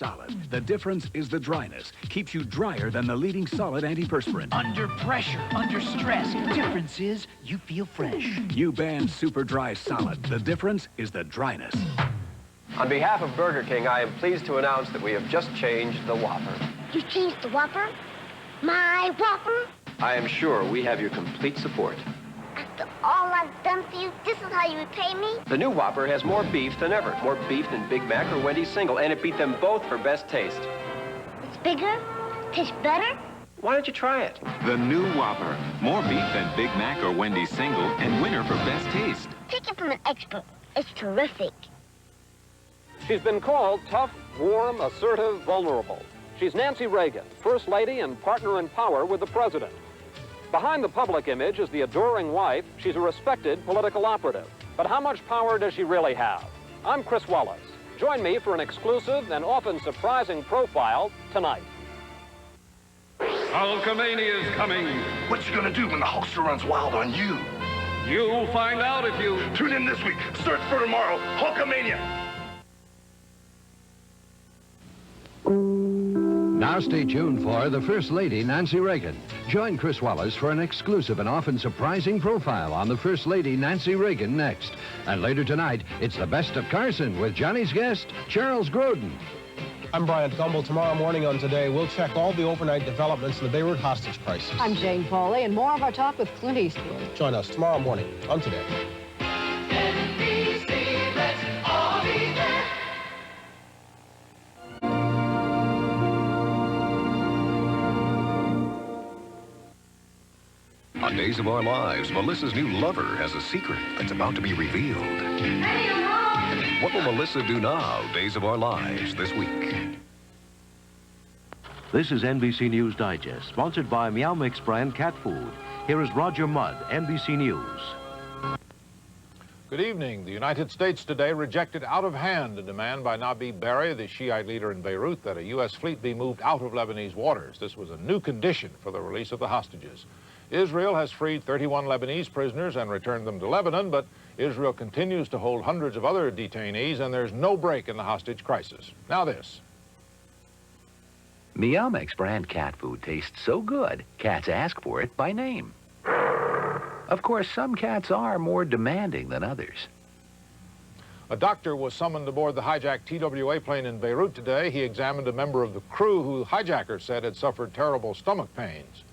Solid. The difference is the dryness. Keeps you drier than the leading solid antiperspirant. Under pressure, under stress. Difference is you feel fresh. New Band Super Dry Solid. The difference is the dryness. On behalf of Burger King, I am pleased to announce that we have just changed the Whopper. You changed the Whopper? My Whopper? I am sure we have your complete support. After all I've done for you, this is how you repay me? The new Whopper has more beef than ever. More beef than Big Mac or Wendy's Single, and it beat them both for best taste. It's bigger? Tastes better? Why don't you try it? The new Whopper. More beef than Big Mac or Wendy's Single, and winner for best taste. Take it from an expert. It's terrific. She's been called tough, warm, assertive, vulnerable. She's Nancy Reagan, First Lady and partner in power with the President. Behind the public image is the adoring wife. She's a respected political operative. But how much power does she really have? I'm Chris Wallace. Join me for an exclusive and often surprising profile tonight. Hulkamania is coming. What you gonna do when the Hulkster runs wild on you? You'll find out if you... Tune in this week. Search for tomorrow. Hulkamania. Now stay tuned for the First Lady, Nancy Reagan. Join Chris Wallace for an exclusive and often surprising profile on the First Lady, Nancy Reagan, next. And later tonight, it's the best of Carson with Johnny's guest, Charles Grodin. I'm Brian Gumbel. Tomorrow morning on Today, we'll check all the overnight developments in the Beirut hostage crisis. I'm Jane Pauley, and more of our talk with Clint Eastwood. Join us tomorrow morning on Today. NBC, let's all be there. On Days of Our Lives, Melissa's new lover has a secret that's about to be revealed. What will Melissa do now? Days of Our Lives this week. This is NBC News Digest, sponsored by Meow Mix brand cat food. Here is Roger Mudd, NBC News. Good evening. The United States today rejected out of hand a demand by Nabi Berri, the Shiite leader in Beirut, that a U.S. fleet be moved out of Lebanese waters. This was a new condition for the release of the hostages. Israel has freed 31 Lebanese prisoners and returned them to Lebanon, but Israel continues to hold hundreds of other detainees, and there's no break in the hostage crisis. Now this. Meow Mix brand cat food tastes so good, cats ask for it by name. Of course, some cats are more demanding than others. A doctor was summoned aboard the hijacked TWA plane in Beirut today. He examined a member of the crew who hijackers said had suffered terrible stomach pains.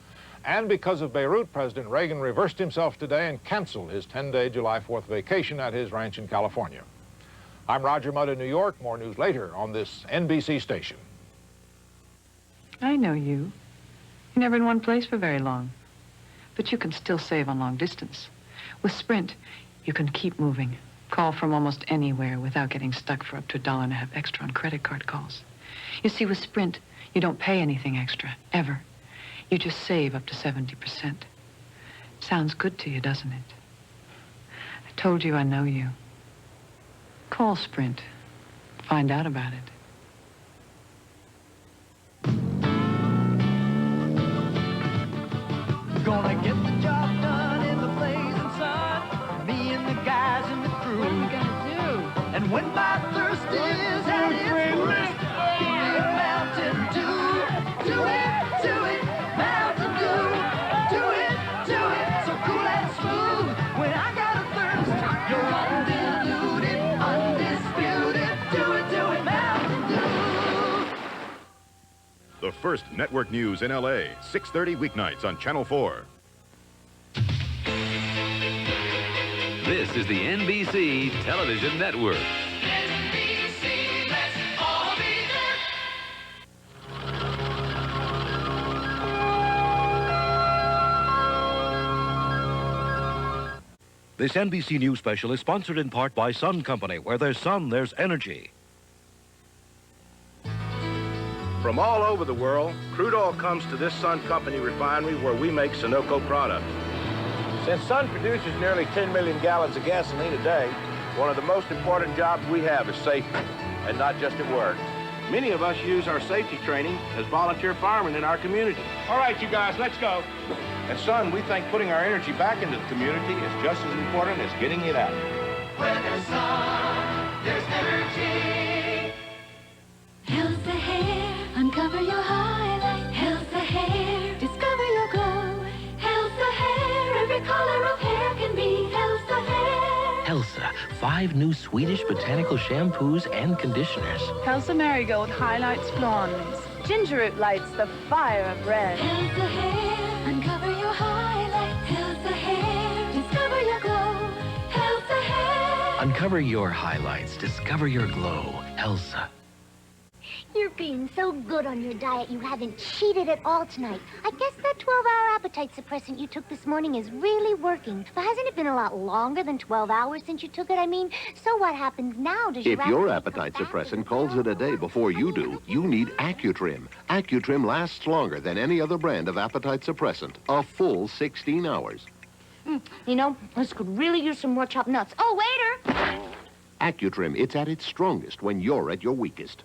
And because of Beirut, President Reagan reversed himself today and canceled his 10-day July 4th vacation at his ranch in California. I'm Roger Mudd in New York. More news later on this NBC station. I know you. You're never in one place for very long. But you can still save on long distance. With Sprint, you can keep moving. Call from almost anywhere without getting stuck for up to $1.50 extra on credit card calls. You see, with Sprint, you don't pay anything extra, ever. You just save up to 70%. Sounds good to you, doesn't it? I told you I know you. Call Sprint. Find out about it. Gonna get the job done in the blazing sun. Me and the guys in the crew. What are you gonna do? And when my thirst is at its worst, give me a Mountain Dew. Do it, Mountain Dew. Do it, so cool and smooth. When I got a thirst, you're undiluted, undisputed. Do it, Mountain Dew. The first network news in L.A., 6:30 weeknights on Channel 4. This is the NBC Television Network. NBC, let's all be there. This NBC News Special is sponsored in part by Sun Company. Where there's sun, there's energy. From all over the world, crude oil comes to this Sun Company refinery where we make Sunoco products. Since Sun produces nearly 10 million gallons of gasoline a day, one of the most important jobs we have is safety, and not just at work. Many of us use our safety training as volunteer firemen in our community. All right, you guys, let's go. At Sun, we think putting our energy back into the community is just as important as getting it out. Where there's sun, there's energy. Halsa 5 new Swedish botanical shampoos and conditioners. Halsa Marigold highlights blondes. Ginger root lights the fire of red. Halsa hair, uncover your highlights. Halsa hair, discover your glow. Halsa hair. Uncover your highlights. Discover your glow. Halsa. You're being so good on your diet, you haven't cheated at all tonight. I guess that 12-hour appetite suppressant you took this morning is really working. But hasn't it been a lot longer than 12 hours since you took it? I mean, so what happens now? Does If your appetite suppressant calls it a day before you do, you need Acutrim. Acutrim lasts longer than any other brand of appetite suppressant. A full 16 hours. You know, this could really use some more chopped nuts. Oh, waiter! Acutrim, it's at its strongest when you're at your weakest.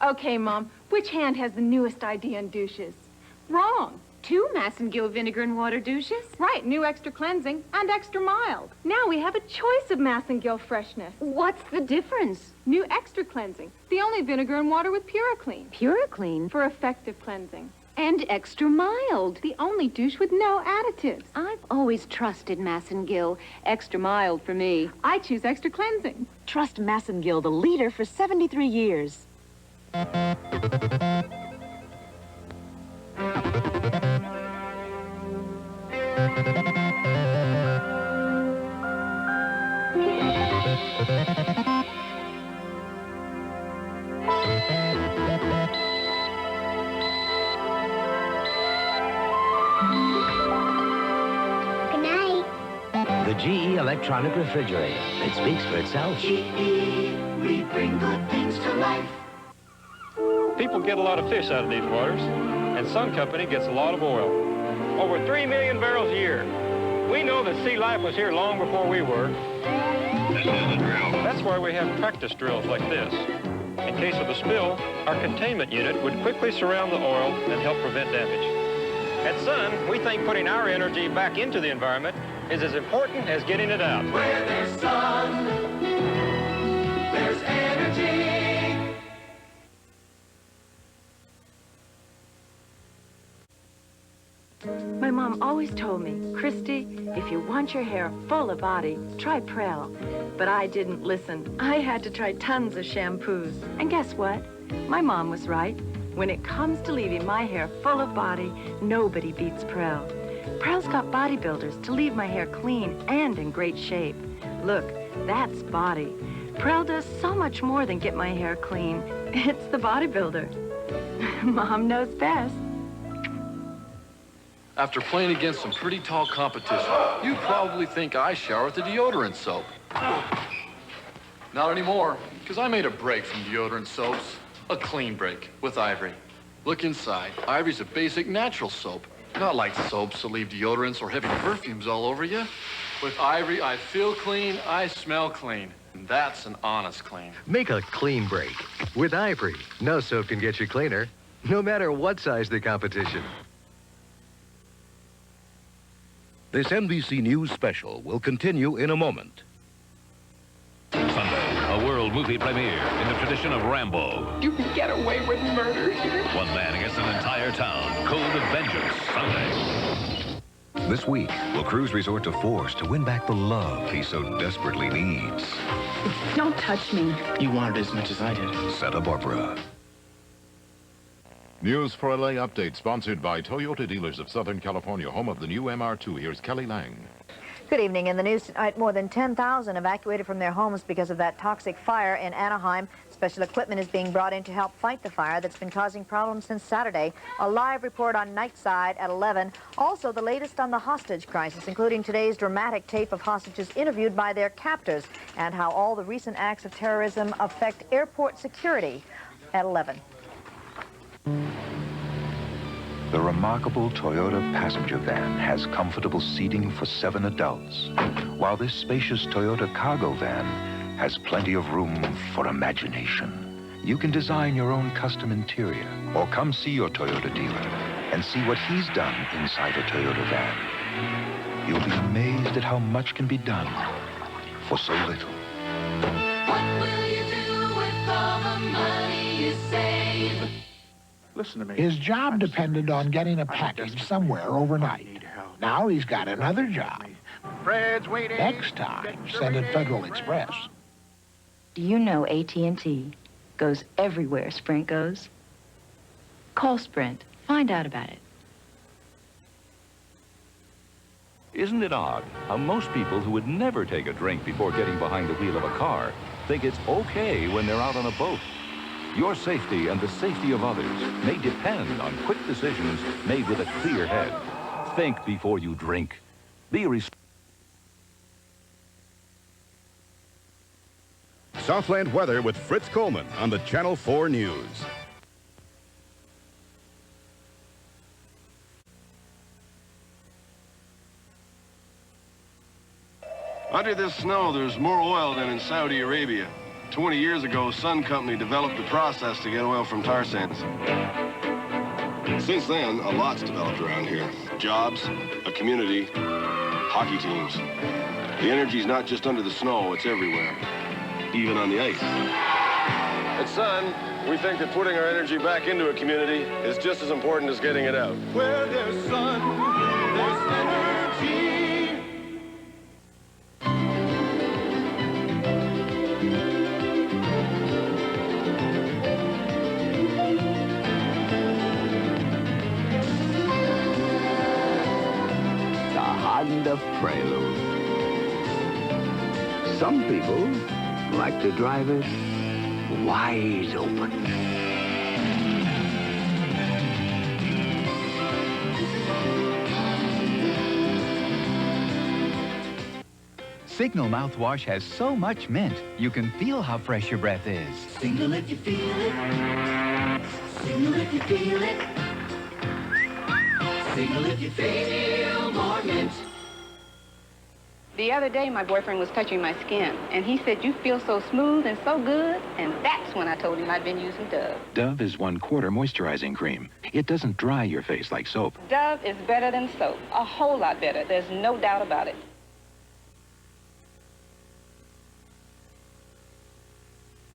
Okay, Mom, which hand has the newest idea in douches? Wrong. 2 Massengill vinegar and water douches. Right, new extra cleansing and extra mild. Now we have a choice of Massengill freshness. What's the difference? New extra cleansing. The only vinegar and water with PuraClean. PuraClean? For effective cleansing. And extra mild. The only douche with no additives. I've always trusted Massengill. Extra mild for me. I choose extra cleansing. Trust Massengill, the leader for 73 years. The GE electronic refrigerator. It speaks for itself. GE, we bring good things to life. People get a lot of fish out of these waters, and some company gets a lot of oil. Over 3 million barrels a year. We know that sea life was here long before we were. This is a drill. That's why we have practice drills like this. In case of a spill, our containment unit would quickly surround the oil and help prevent damage. At Sun, we think putting our energy back into the environment is as important as getting it out. Where there's sun, there's energy. My mom always told me, Christie, if you want your hair full of body, try Prell. But I didn't listen. I had to try tons of shampoos. And guess what? My mom was right. When it comes to leaving my hair full of body, nobody beats Prell. Prell's got bodybuilders to leave my hair clean and in great shape. Look, that's body. Prell does so much more than get my hair clean. It's the bodybuilder. Mom knows best. After playing against some pretty tall competition, you probably think I shower with the deodorant soap. Not anymore, because I made a break from deodorant soaps. A clean break with Ivory. Look inside. Ivory's a basic natural soap. Not like soaps that leave deodorants or heavy perfumes all over you. With Ivory, I feel clean, I smell clean. And that's an honest clean. Make a clean break with Ivory. No soap can get you cleaner, no matter what size the competition. This NBC News Special will continue in a moment. Sunday, a world movie premiere in the tradition of Rambo. You can get away with murder here. One man against an entire town. Code of Vengeance, Sunday. This week, will Cruz resort to force to win back the love he so desperately needs? Don't touch me. You wanted as much as I did. Santa Barbara. News for LA Update, sponsored by Toyota Dealers of Southern California, home of the new MR2. Here's Kelly Lang. Good evening. In the news tonight, more than 10,000 evacuated from their homes because of that toxic fire in Anaheim. Special equipment is being brought in to help fight the fire that's been causing problems since Saturday. A live report on Nightside at 11. Also, the latest on the hostage crisis, including today's dramatic tape of hostages interviewed by their captors and how all the recent acts of terrorism affect airport security at 11. The remarkable Toyota passenger van has comfortable seating for 7 adults, while this spacious Toyota cargo van has plenty of room for imagination. You can design your own custom interior, or come see your Toyota dealer and see what he's done inside a Toyota van. You'll be amazed at how much can be done for so little. What will you do with all the money you save? Listen to me. His job depended on getting a package somewhere overnight. Now he's got another job. Fred's waiting. Next time, send it Federal Express. Do you know AT&T goes everywhere Sprint goes? Call Sprint. Find out about it. Isn't it odd how most people who would never take a drink before getting behind the wheel of a car think it's okay when they're out on a boat? Your safety and the safety of others may depend on quick decisions made with a clear head. Think before you drink. Be responsible. Southland weather with Fritz Coleman on the Channel 4 News. Under this snow, there's more oil than in Saudi Arabia. 20 years ago, Sun Company developed a process to get oil from tar sands. Since then, a lot's developed around here. Jobs, a community, hockey teams. The energy's not just under the snow, it's everywhere, even on the ice. At Sun, we think that putting our energy back into a community is just as important as getting it out. Where there's sun, there's energy. The prelude. Some people like to drive it wide open. Signal mouthwash has so much mint, you can feel how fresh your breath is. Signal if you feel it. Signal if you feel it. Signal if you feel more mint. The other day, my boyfriend was touching my skin, and he said, "You feel so smooth and so good," and that's when I told him I'd been using Dove. Dove is 1/4 moisturizing cream. It doesn't dry your face like soap. Dove is better than soap, a whole lot better. There's no doubt about it.